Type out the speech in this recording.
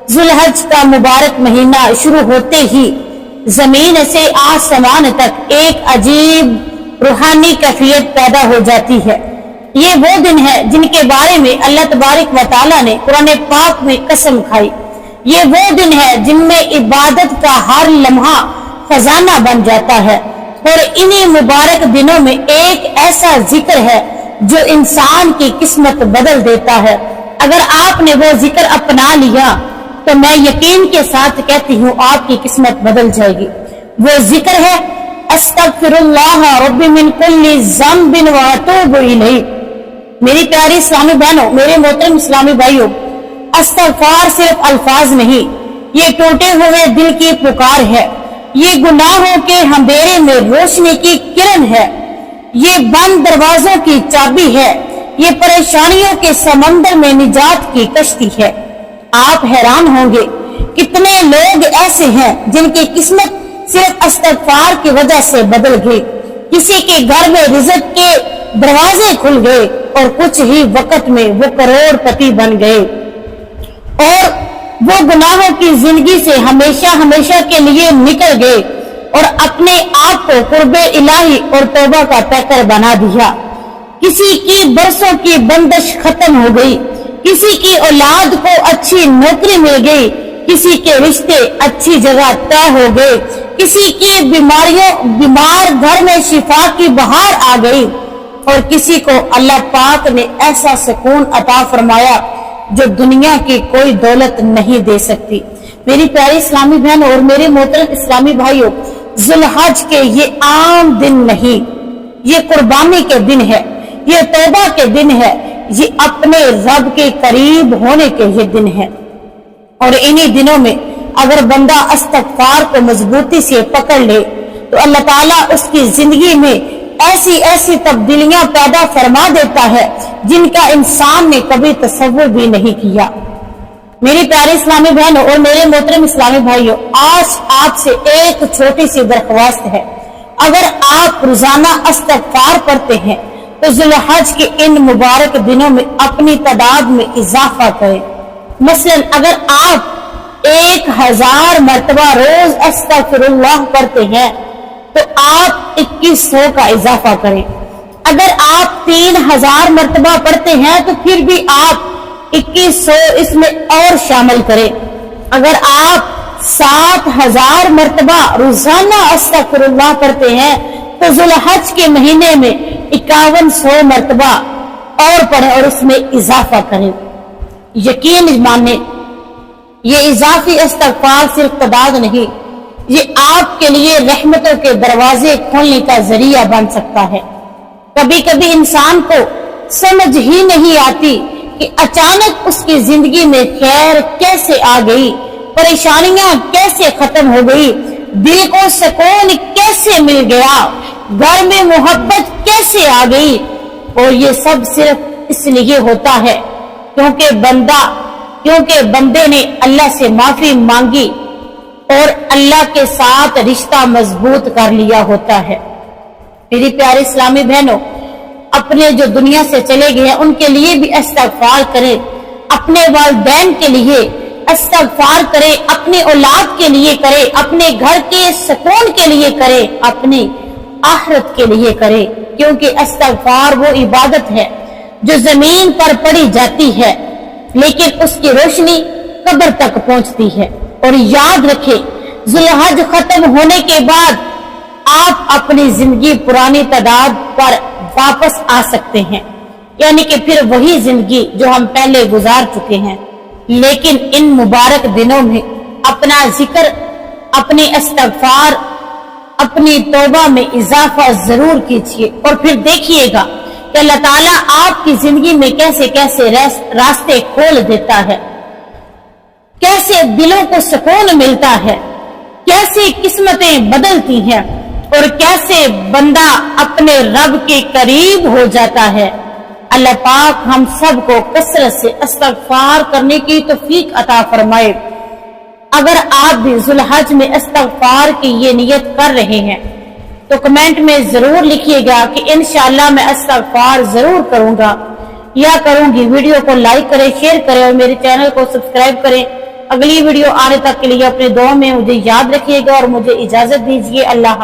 ذوالحج کا مبارک مہینہ شروع ہوتے ہی زمین سے آسمان تک ایک عجیب روحانی کیفیت پیدا ہو جاتی ہے۔ یہ وہ دن ہے جن کے بارے میں اللہ تبارک و تعالیٰ نے قرآن پاک میں قسم کھائی۔ یہ وہ دن ہے جن میں عبادت کا ہر لمحہ خزانہ بن جاتا ہے، اور انہی مبارک دنوں میں ایک ایسا ذکر ہے جو انسان کی قسمت بدل دیتا ہے۔ اگر آپ نے وہ ذکر اپنا لیا تو میں یقین کے ساتھ کہتی ہوں آپ کی قسمت بدل جائے گی۔ وہ ذکر ہے استغفر اللہ رب من کل ذنب واتوب الیہ۔ میری پیاری اسلامی بہنوں، میرے محترم اسلامی بھائیوں، استغفار صرف الفاظ نہیں، یہ ٹوٹے ہوئے دل کی پکار ہے، یہ گناہوں کے اندھیرے میں روشنی کی کرن ہے، یہ بند دروازوں کی چابی ہے، یہ پریشانیوں کے سمندر میں نجات کی کشتی ہے۔ آپ حیران ہوں گے کتنے لوگ ایسے ہیں جن کی قسمت صرف استغفار کی وجہ سے بدل گئی۔ کسی کے گھر میں رزق کے دروازے کھل گئے اور کچھ ہی وقت میں وہ کروڑ پتی بن گئے، اور وہ گناہوں کی زندگی سے ہمیشہ کے لیے نکل گئے اور اپنے آپ کو قرب الہی اور توبہ کا پیکر بنا دیا۔ کسی کی برسوں کی بندش ختم ہو گئی، کسی کی اولاد کو اچھی نوکری مل گئی، کسی کے رشتے اچھی جگہ طے ہو گئے، کسی کی بیمار گھر میں شفا کی بہار آ گئی، اور کسی کو اللہ پاک نے ایسا سکون عطا فرمایا جو دنیا کی کوئی دولت نہیں دے سکتی۔ میری پیاری اسلامی بہن اور میرے محترم اسلامی بھائیوں، ذوالحج کے یہ عام دن نہیں، یہ قربانی کے دن ہے، یہ توبہ کے دن ہے، یہ اپنے رب کے قریب ہونے کے یہ دن ہے۔ اور انہی دنوں میں اگر بندہ استغفار کو مضبوطی سے پکڑ لے تو اللہ تعالیٰ اس کی زندگی میں ایسی تبدیلیاں پیدا فرما دیتا ہے جن کا انسان نے کبھی تصور بھی نہیں کیا۔ میری پیاری اسلامی بہنوں اور میرے محترم اسلامی بھائیوں، آج آپ سے ایک چھوٹی سی درخواست ہے، اگر آپ روزانہ استغفار پڑھتے ہیں تو ذوالحج کے ان مبارک دنوں میں اپنی تعداد میں اضافہ کریں۔ مثلا اگر آپ 1000 مرتبہ روز استغفر اللہ پڑھتے ہیں تو آپ 2100 کا اضافہ کریں۔ اگر آپ 3000 مرتبہ پڑھتے ہیں تو پھر بھی آپ 2100 اس میں اور شامل کریں۔ اگر آپ 7000 مرتبہ روزانہ استغفر اللہ پڑھتے ہیں تو ذوالحج کے مہینے میں 5100 مرتبہ اور پڑھیں اور اس میں اضافہ کریں۔ یقین مانیں، یہ اضافی استغفار صرف تعداد نہیں، یہ آپ کے لیے رحمتوں کے دروازے کھولنے کا ذریعہ بن سکتا ہے۔ کبھی کبھی انسان کو سمجھ ہی نہیں آتی کہ اچانک اس کی زندگی میں خیر کیسے آ گئی، پریشانیاں کیسے ختم ہو گئی، دل کو سکون کیسے مل گیا، گھر میں محبت کیسے آ گئی۔ اور یہ سب صرف اس لیے ہوتا ہے کیونکہ بندے نے اللہ سے معافی مانگی اور اللہ کے ساتھ رشتہ مضبوط کر لیا ہوتا ہے۔ میری پیاری اسلامی بہنوں، اپنے جو دنیا سے چلے گئے ہیں ان کے لیے بھی استغفار کریں، اپنے والدین کے لیے استغفار کریں، اپنی اولاد کے لیے کریں، اپنے گھر کے سکون کے لیے کریں، اپنی آخرت کے لیے کریں، کیونکہ استغفار وہ عبادت ہے جو زمین پر پڑی جاتی ہے لیکن اس کی روشنی قبر تک پہنچتی ہے۔ اور یاد رکھیں، ذوالحج ختم ہونے کے بعد آپ اپنی زندگی پرانی تعداد پر واپس آ سکتے ہیں، یعنی کہ پھر وہی زندگی جو ہم پہلے گزار چکے ہیں۔ لیکن ان مبارک دنوں میں اپنا ذکر، اپنی استغفار، اپنی توبہ میں اضافہ ضرور کیجیے، اور پھر دیکھیے گا کہ اللہ تعالیٰ آپ کی زندگی میں کیسے کیسے راستے کھول دیتا ہے، کیسے دلوں کو سکون ملتا ہے، کیسے قسمتیں بدلتی ہیں، اور کیسے بندہ اپنے رب کے قریب ہو جاتا ہے۔ اللہ پاک ہم سب کو کثرت سے استغفار کرنے کی توفیق عطا فرمائے۔ اگر آپ بھی ذوالحج میں استغفار کی یہ نیت کر رہے ہیں تو کمنٹ میں ضرور لکھیے گا کہ انشاءاللہ میں استغفار ضرور کروں گا یا کروں گی۔ ویڈیو کو لائک کریں، شیئر کریں اور میرے چینل کو سبسکرائب کریں اگلی ویڈیو آنے تک کے لیے اپنے دعاؤں میں مجھے یاد رکھیے گا اور مجھے اجازت دیجیے۔ اللہ حافظ۔